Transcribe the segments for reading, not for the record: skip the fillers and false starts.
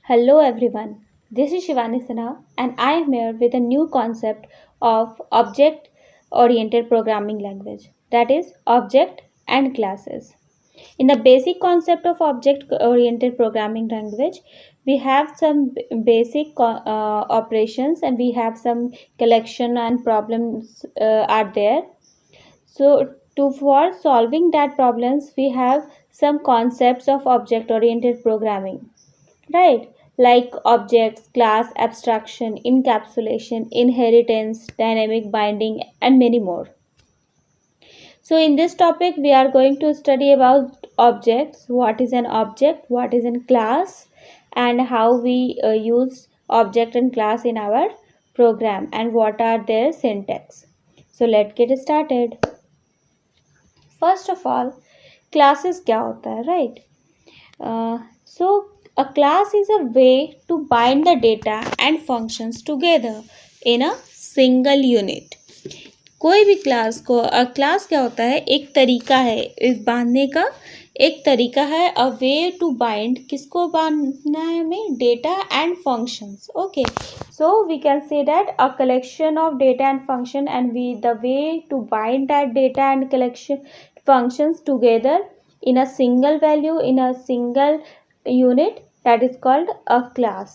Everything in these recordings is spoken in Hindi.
Hello everyone, this is Shivani Sinha and I am here with a new concept of object oriented programming language, that is object and classes. In the basic concept of object oriented programming language, we have some basic operations and we have some collection and problems are there. So for solving that problems, we have some concepts of object oriented programming, right? Like objects, class, abstraction, encapsulation, inheritance, dynamic binding, and many more. So in this topic we are going to study about objects, what is an object, what is a class, and how we use object and class in our program and what are their syntax. So let's get started. First of all, classes क्या होता है, right? So a class is a way to bind the data and functions together in a single unit. कोई भी क्लास को क्लास क्या होता है, एक तरीका है इस बांधने का, एक तरीका है, अ वे टू बाइंड, किसको बांधना है हमें, data and functions. Okay, so we can say that a collection of data and function and we the way to bind that data and collection functions together in a single value in a single unit, that is called a class.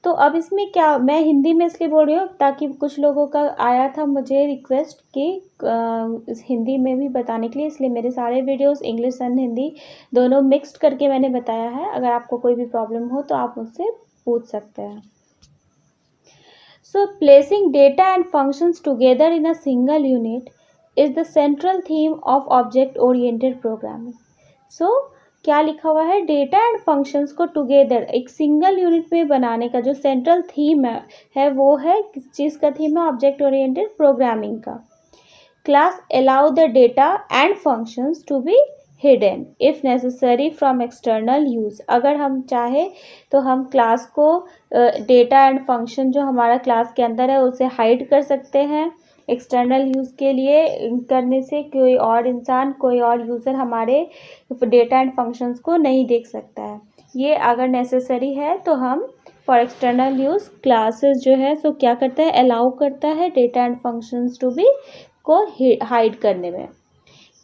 तो अब इसमें क्या, मैं हिंदी में इसलिए बोल रही हूँ ताकि कुछ लोगों का आया था मुझे रिक्वेस्ट कि हिंदी में भी बताने के लिए, इसलिए मेरे सारे वीडियोस इंग्लिश एंड हिंदी दोनों मिक्स्ड करके मैंने बताया है. अगर आपको कोई भी प्रॉब्लम हो तो आप मुझसे पूछ सकते हैं. So placing data and functions together in a single unit is the central theme of object oriented programming. So क्या लिखा हुआ है, डेटा एंड फंक्शंस को टुगेदर एक सिंगल यूनिट में बनाने का जो सेंट्रल थीम है वो है, किस चीज़ का थीम है, ऑब्जेक्ट ओरिएंटेड प्रोग्रामिंग का. Class allow the data and functions to be hidden if necessary from external use. अगर हम चाहे तो हम क्लास को डेटा एंड फंक्शन जो हमारा क्लास के अंदर है उसे हाइड कर सकते हैं. एक्सटर्नल यूज़ के लिए करने से कोई और इंसान, कोई और यूज़र हमारे डेटा एंड फंक्शंस को नहीं देख सकता है. ये अगर नेसेसरी है तो हम फॉर एक्सटर्नल यूज़ क्लासेस जो है सो क्या करता है, अलाउ करता है data and functions to be को हाइड करने में.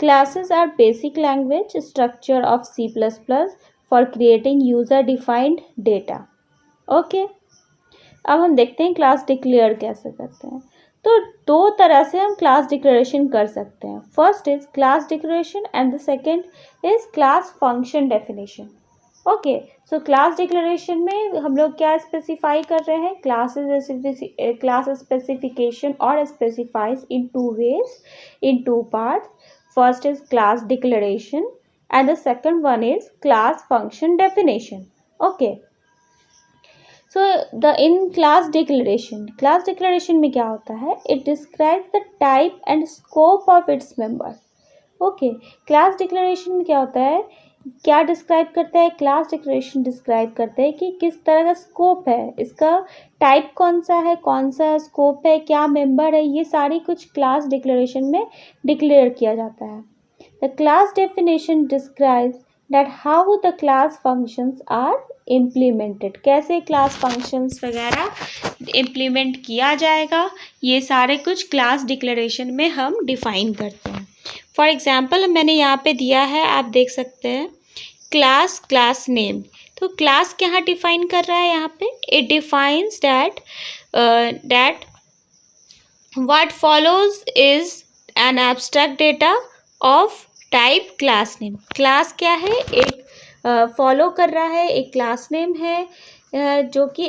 Classes are basic language structure of C++ for creating user defined data. Okay, अब हम देखते हैं क्लास डिक्लेयर कैसे करते हैं. तो दो तरह से हम क्लास डिक्लेरेशन कर सकते हैं. First is class declaration and the second is class function definition. Okay, so class declaration में हम लोग क्या स्पेसिफाई कर रहे हैं, क्लास स्पेसिफिकेशन और specifies in two ways, in two parts. First is class declaration and the second one is class function definition. Okay, so in class declaration में क्या होता है, it describe the type and scope of its member. Okay, class declaration में क्या होता है, क्या डिस्क्राइब करता है, क्लास डिक्लेरेशन डिस्क्राइब करते हैं कि किस तरह का स्कोप है, इसका टाइप कौन सा स्कोप है, क्या मेंबर है, ये सारी कुछ क्लास डिक्लेरेशन में डिक्लेयर किया जाता है. The class definition describes that how the class functions are implemented, कैसे क्लास फंक्शंस वगैरह इम्प्लीमेंट किया जाएगा, ये सारे कुछ क्लास डिक्लेरेशन में हम डिफाइन करते हैं. फॉर एग्जांपल मैंने यहाँ पे दिया है, आप देख सकते हैं क्लास नेम. तो क्लास क्या डिफाइन कर रहा है यहाँ पे, it defines that what follows is an abstract data of type class name. Class क्या है, एक फॉलो कर रहा है, एक क्लास नेम है जो कि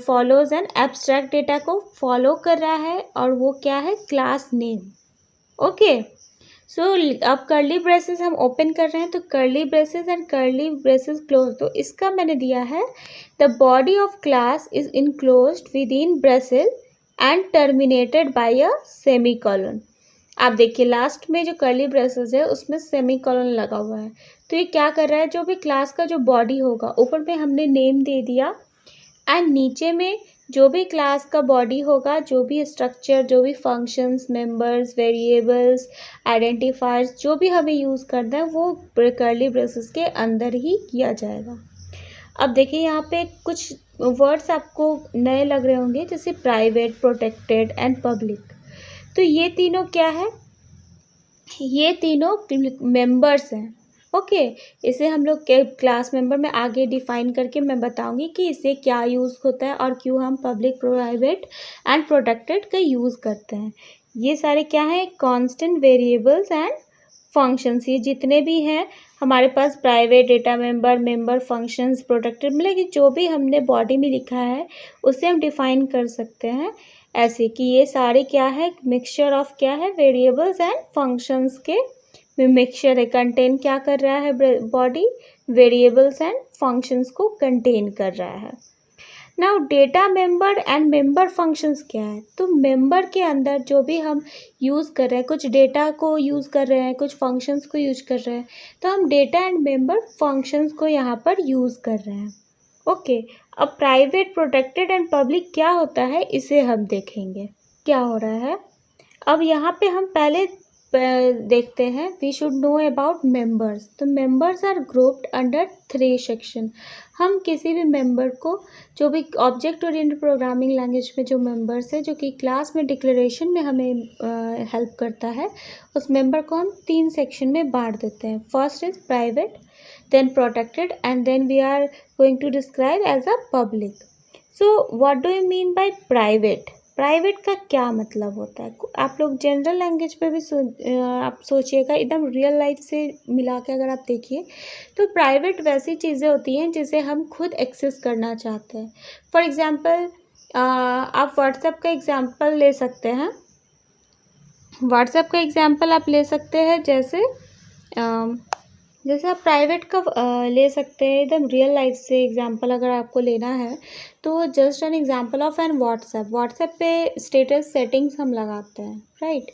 फॉलोज एन एब्स्ट्रैक्ट डेटा को फॉलो कर रहा है और वो क्या है, क्लास नेम. ओके, सो अब कर्ली ब्रेसेस हम ओपन कर रहे हैं, तो curly braces and curly braces close. तो इसका मैंने दिया है, the body of class is enclosed with in braces and terminated bye a semicolon. आप देखिए लास्ट में जो कर्ली ब्रेसेस है उसमें सेमीकोलन लगा हुआ है. तो ये क्या कर रहा है, जो भी क्लास का जो बॉडी होगा, ऊपर में हमने नेम दे दिया एंड नीचे में जो भी क्लास का बॉडी होगा, जो भी स्ट्रक्चर, जो भी फंक्शंस, मेंबर्स, वेरिएबल्स, आइडेंटिफायर्स जो भी हमें यूज़ करना है वो कर्ली ब्रेसेस के अंदर ही किया जाएगा. अब देखिए यहाँ पे कुछ वर्ड्स आपको नए लग रहे होंगे, जैसे प्राइवेट, प्रोटेक्टेड एंड पब्लिक। तो ये तीनों क्या है? ये तीनों मेंबर्स हैं। ओके, इसे हम लोग के क्लास मेंबर में आगे डिफाइन करके मैं बताऊंगी कि इसे क्या यूज़ होता है और क्यों हम पब्लिक, प्राइवेट एंड प्रोटेक्टेड का यूज़ करते हैं। ये सारे क्या हैं? Constant variables and functions. ये जितने भी हैं हमारे पास, private, data member, member functions, protected, मतलब कि जो भी हमने बॉडी में लिखा है उसे हम डिफाइन कर सकते हैं ऐसे कि ये सारे क्या है? मिक्सचर ऑफ क्या है? वेरिएबल्स एंड फंक्शंस के मिक्सचर है। कंटेन क्या कर रहा है बॉडी? वेरिएबल्स एंड फंक्शंस को कंटेन कर रहा है। Now data member and member functions क्या है? तो मेंबर के अंदर जो भी हम यूज़ कर रहे हैं, कुछ डेटा को यूज़ कर रहे हैं, कुछ फंक्शंस को यूज कर रहे हैं, तो हम डेटा एंड मेंबर फंक्शंस को यहाँ पर यूज़ कर रहे हैं। ओके, अब प्राइवेट, प्रोटेक्टेड एंड पब्लिक क्या होता है इसे हम देखेंगे क्या हो रहा है। अब यहाँ पे हम पहले देखते हैं, we should know about members. तो members are grouped under 3 section. हम किसी भी मेंबर को, जो भी ऑब्जेक्ट ओरिएंटेड प्रोग्रामिंग लैंग्वेज में जो मेंबर्स है, जो कि क्लास में डिक्लेरेशन में हमें हेल्प करता है, उस मेंबर को हम 3 सेक्शन में बांट देते हैं। First is private, then protected, and then we are going to describe as a public. So what do you mean by private? Private का क्या मतलब होता है? आप लोग जनरल लैंग्वेज पे भी आप सोचिएगा, एकदम रियल लाइफ से मिला के अगर आप देखिए तो प्राइवेट वैसी चीज़ें होती हैं जिसे हम खुद एक्सेस करना चाहते हैं। फॉर एग्जांपल आप व्हाट्सएप का एग्जांपल ले सकते हैं। व्हाट्सएप का एग्जांपल आप ले सकते हैं, जैसे आप प्राइवेट का ले सकते हैं एकदम रियल लाइफ से एग्जांपल अगर आपको लेना है तो just an example of an WhatsApp पे स्टेटस सेटिंग्स हम लगाते हैं, राइट?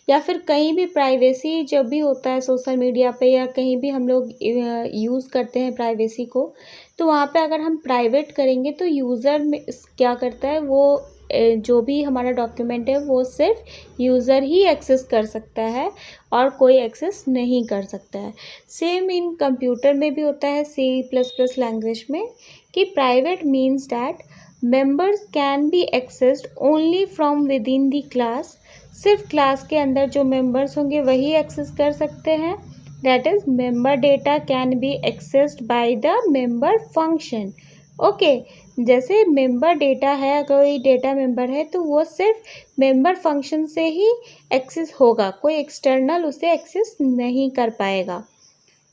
या फिर कहीं भी प्राइवेसी जब भी होता है सोशल मीडिया पे या कहीं भी हम लोग यूज़ करते हैं प्राइवेसी को, तो वहाँ पे अगर हम प्राइवेट करेंगे तो यूज़र में क्या करता है, वो जो भी हमारा डॉक्यूमेंट है वो सिर्फ यूज़र ही एक्सेस कर सकता है और कोई एक्सेस नहीं कर सकता है। सेम इन कंप्यूटर में भी होता है, C++ लैंग्वेज में, कि private means that members can be accessed only from with in the class. सिर्फ क्लास के अंदर जो मेंबर्स होंगे वही एक्सेस कर सकते हैं। That is member data can be accessed by the member function. Okay, जैसे मेंबर डेटा है, कोई डेटा मेंबर है तो वो सिर्फ मेंबर फंक्शन से ही एक्सेस होगा, कोई एक्सटर्नल उसे एक्सेस नहीं कर पाएगा।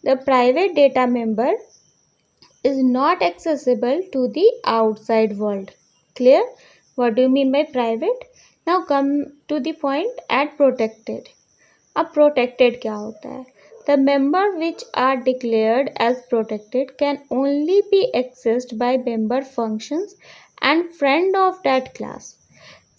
The private data member is not accessible to the outside world. Clear? What do you mean by private? Now come to the point at protected. अब protected क्या होता है? The member which are declared as protected can only be accessed by member functions and friend of that class.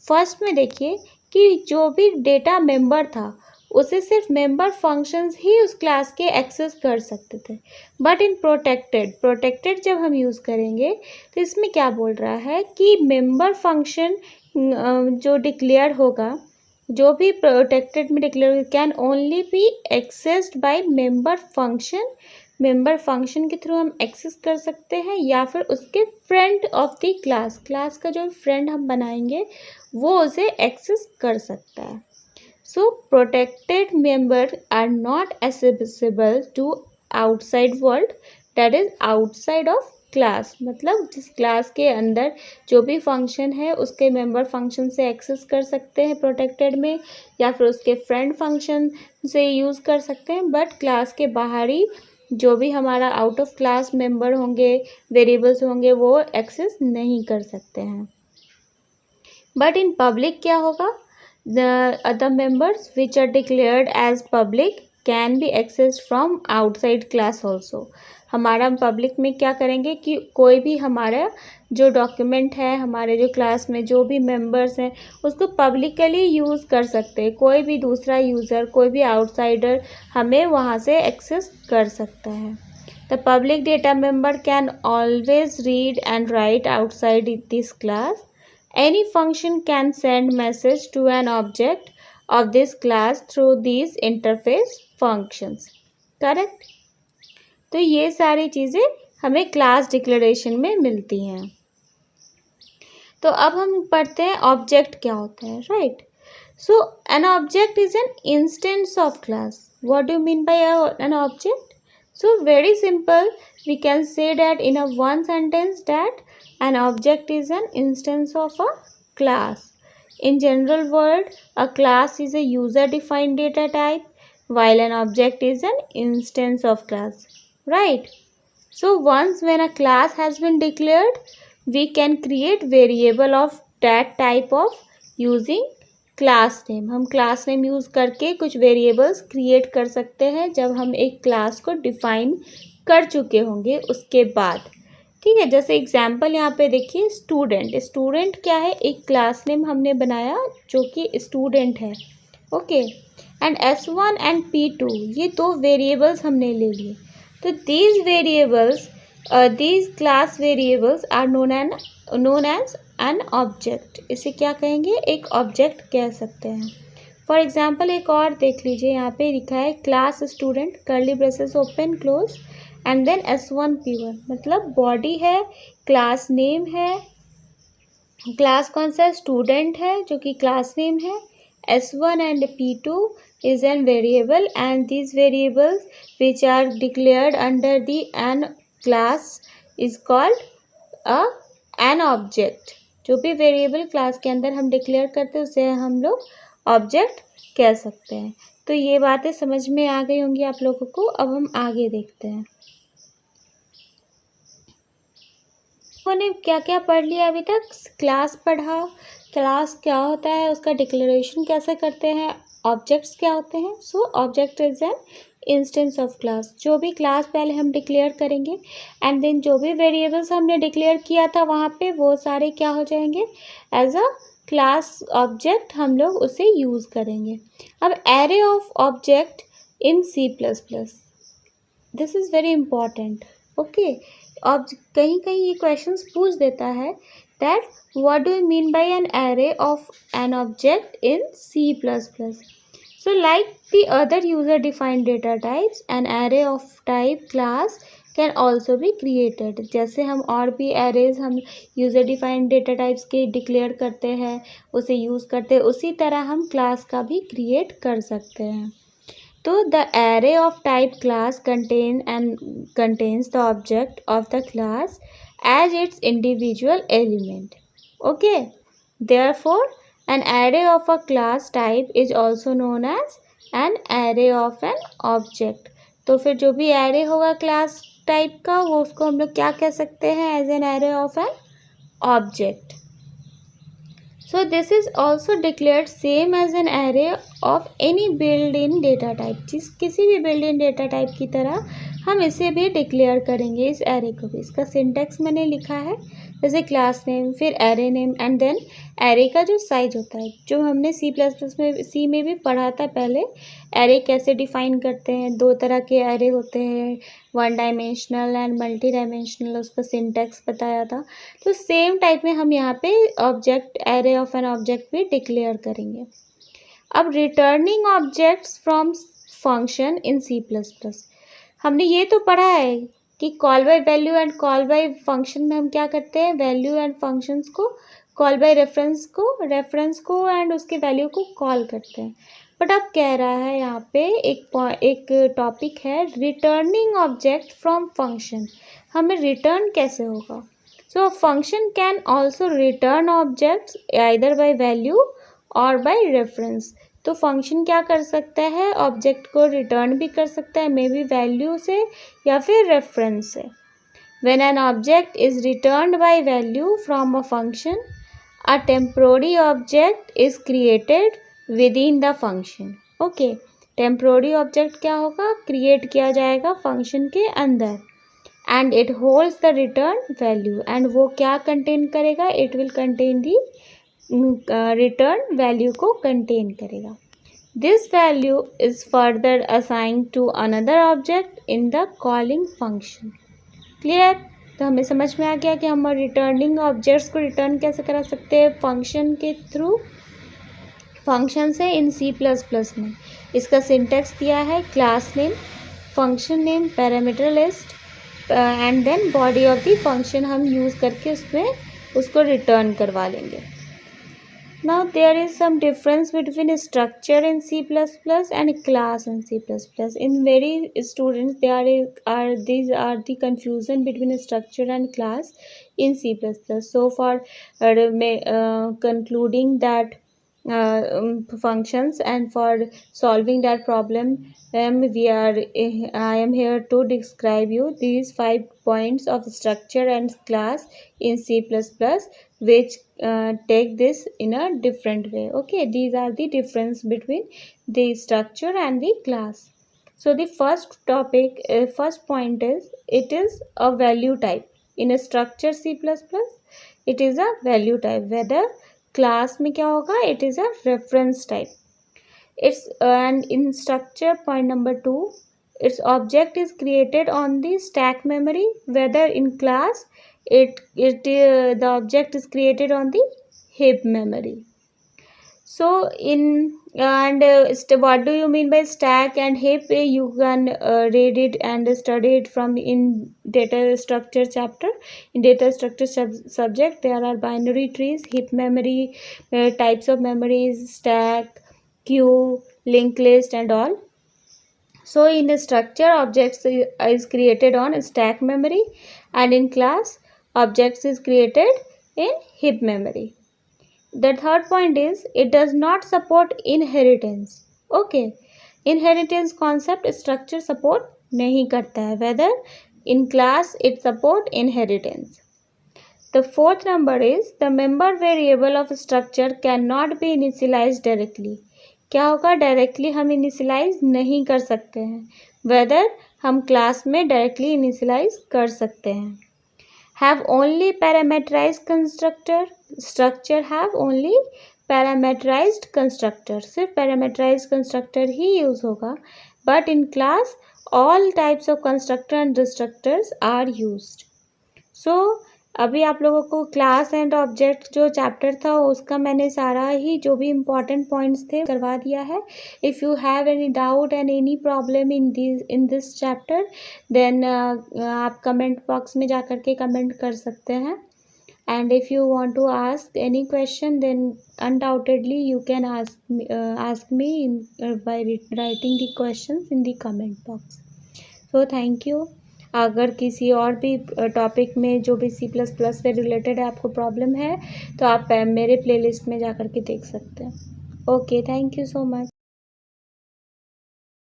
First में देखिए कि जो भी डेटा मेंबर था उसे सिर्फ मेंबर फंक्शंस ही उस क्लास के एक्सेस कर सकते थे। बट इन प्रोटेक्टेड जब हम यूज़ करेंगे तो इसमें क्या बोल रहा है कि मेंबर फंक्शन जो डिक्लेयर होगा, जो भी प्रोटेक्टेड में declare, can only B accessed by member function. Member function के थ्रू हम एक्सेस कर सकते हैं या फिर उसके फ्रेंड ऑफ द क्लास का जो फ्रेंड हम बनाएंगे वो उसे एक्सेस कर सकता है। So protected member are not accessible to outside world, that is outside of class. मतलब जिस क्लास के अंदर जो भी फंक्शन है उसके मेंबर फंक्शन से एक्सेस कर सकते हैं प्रोटेक्टेड में, या फिर उसके फ्रेंड फंक्शन से यूज़ कर सकते हैं, बट क्लास के बाहरी जो भी हमारा आउट ऑफ क्लास मेंबर होंगे, वेरिएबल्स होंगे, वो एक्सेस नहीं कर सकते हैं। बट इन पब्लिक क्या होगा? The other members which are declared as public can be accessed from outside class also. हमारा पब्लिक में क्या करेंगे कि कोई भी हमारा जो डॉक्यूमेंट है, हमारे जो क्लास में जो भी मेंबर्स हैं उसको पब्लिकली यूज़ कर सकते हैं। कोई भी दूसरा यूज़र, कोई भी आउटसाइडर हमें वहाँ से एक्सेस कर सकता है। The public data member can always read and right outside this class. Any function can send message to an object of this class through these interface functions. Correct? तो ये सारी चीज़ें हमें क्लास डिक्लेरेशन में मिलती हैं। तो अब हम पढ़ते हैं ऑब्जेक्ट क्या होता है, right. So N object is an instance of class. What do you mean by an object? So very simple, we can say that in a one sentence that an object is an instance of a class. In general word, a class is a user defined data type while an object is an instance of class, right? So once when a class has been declared, we can create variable of that type of using class name. हम क्लास नेम यूज़ करके कुछ वेरिएबल्स क्रिएट कर सकते हैं जब हम एक क्लास को डिफाइन कर चुके होंगे उसके बाद, ठीक है। जैसे एग्जांपल यहाँ पे देखिए, स्टूडेंट। स्टूडेंट क्या है? एक क्लास नेम हमने बनाया जो कि स्टूडेंट है, okay. And S1 and P2 ये दो वेरिएबल्स हमने ले लिए। तो these variables these class variables are known as an object. इसे क्या कहेंगे? एक ऑब्जेक्ट कह सकते हैं। फॉर एग्जाम्पल एक और देख लीजिए, यहाँ पे लिखा है class student, curly braces open close, and then S1 P1, मतलब बॉडी है, क्लास नेम है, क्लास कौन सा? स्टूडेंट है जो कि क्लास नेम है। S1 and P2 is an variable and these variables which are declared under the an class is called an object। जो भी वेरिएबल क्लास के अंदर हम डिक्लेयर करते हैं उसे हम लोग ऑब्जेक्ट कह सकते हैं। तो ये बातें समझ में आ गई होंगी आप लोगों को। अब हम आगे देखते हैं, उन्होंने क्या क्या पढ़ लिया अभी तक। क्लास पढ़ा, क्लास क्या होता है, उसका डिक्लेरेशन कैसे करते हैं, ऑब्जेक्ट्स क्या होते हैं। So object is an instance of class. जो भी क्लास पहले हम डिक्लेयर करेंगे एंड देन जो भी वेरिएबल्स हमने डिक्लेयर किया था वहाँ पे वो सारे क्या हो जाएंगे? एज अ क्लास ऑब्जेक्ट हम लोग उसे यूज़ करेंगे। अब array of object in C++, this is very important, okay. अब कहीं कहीं ये क्वेश्चंस पूछ देता है that what do you mean by an array of an object in C++? So like the other user defined data types, an array of type class can also be created। जैसे हम और भी arrays हम user defined data types के डिक्लेयर करते हैं, उसे यूज़ करते हैं, उसी तरह हम क्लास का भी क्रिएट कर सकते हैं। तो the array of type class contains the object of the class as its individual element, okay। Therefore an array of a class type is also known as an array of an object। तो फिर जो भी array होगा क्लास टाइप का वो उसको हम लोग क्या कह सकते हैं? as an array of an object। So this is also declared same as an array of any built-in data type। किसी भी built-in data type की तरह हम इसे भी डिक्लेयर करेंगे, इस एरे को भी। इसका सिंटेक्स मैंने लिखा है, जैसे क्लास नेम, फिर array name, and then array का जो साइज होता है, जो हमने C में भी पढ़ा था पहले। एरे कैसे डिफाइन करते हैं, दो तरह के एरे होते हैं, one dimensional and multi dimensional, उसका सिंटेक्स बताया था। तो सेम टाइप में हम यहाँ पे object, array of an object भी डिक्लेयर करेंगे। अब returning objects from function in C++, हमने ये तो पढ़ा है कि call by value and call by function में हम क्या करते हैं? वैल्यू एंड फंक्शंस को, कॉल बाय रेफरेंस को एंड उसके वैल्यू को कॉल करते हैं। बट अब कह रहा है यहाँ पे एक टॉपिक है रिटर्निंग ऑब्जेक्ट फ्रॉम फंक्शन। हमें रिटर्न कैसे होगा? So function can also written objects either by value और बाय रेफरेंस। तो फंक्शन क्या कर सकता है? ऑब्जेक्ट को रिटर्न भी कर सकता है, मे बी वैल्यू से या फिर रेफरेंस से। When an object is returned by value from a function, a temporary object is created within the function, okay. Temporary object क्या होगा? क्रिएट किया जाएगा फंक्शन के अंदर, and it holds the return value, and वो क्या कंटेन करेगा? It will contain the return value को कंटेन करेगा। This value is further assigned to another object in the calling function. Clear? तो हमें समझ में आ गया कि हम रिटर्निंग ऑब्जेक्ट्स को रिटर्न कैसे करा सकते हैं? फंक्शन के थ्रू, फंक्शन से इन C++ में। इसका सिंटेक्स दिया है class name, function name, parameter list, and then body of the function हम यूज़ करके उसमें उसको रिटर्न करवा लेंगे. Now there is some difference between structure in C++ and class in C++. In very students these are the confusion between structure and class in C++. So for concluding that functions and for solving that problem, I am here to describe you these 5 points of structure and class in C++, which take this in a different way. Okay, these are the difference between the structure and the class. So the first topic, first point is it is a value type. In a structure C++, it is a value type. Whether class में क्या होगा, it is a reference type. It's and in structure, point number 2, its object is created on the stack memory. Whether in class, the object is created on the heap memory. So what do you mean by stack and heap? You can read it and study it from in data structure chapter. In data structure subject, there are binary trees, heap memory, types of memories, stack, queue, linked list and all. So in a structure, objects is created on stack memory, and in class, objects is created in heap memory. The third point is it does not support inheritance. Okay, inheritance concept structure support नहीं करता है. Whether in class it support inheritance. The fourth number is the member variable of structure cannot be initialized directly. क्या होगा, डायरेक्टली हम इनिशियलाइज नहीं कर सकते हैं. वेदर हम क्लास में डायरेक्टली इनिशियलाइज कर सकते हैं. Have only parameterised constructor. Structure have only parameterised constructor. सिर्फ पैरामीटराइज्ड कंस्ट्रक्टर ही यूज होगा. But in class all types of constructor and destructors are used. So अभी आप लोगों को क्लास एंड ऑब्जेक्ट जो चैप्टर था उसका मैंने सारा ही जो भी इम्पोर्टेंट पॉइंट्स थे करवा दिया है. If you have any doubt and any problem in this chapter, then आप कमेंट बॉक्स में जा कर के कमेंट कर सकते हैं. And if you want to ask any question, then undoubtedly you can ask me by writing the questions in the comment box. So thank you. अगर किसी और भी टॉपिक में जो भी C++ से रिलेटेड आपको प्रॉब्लम है तो आप मेरे प्लेलिस्ट में जा कर के देख सकते हैं. Okay, thank you so much.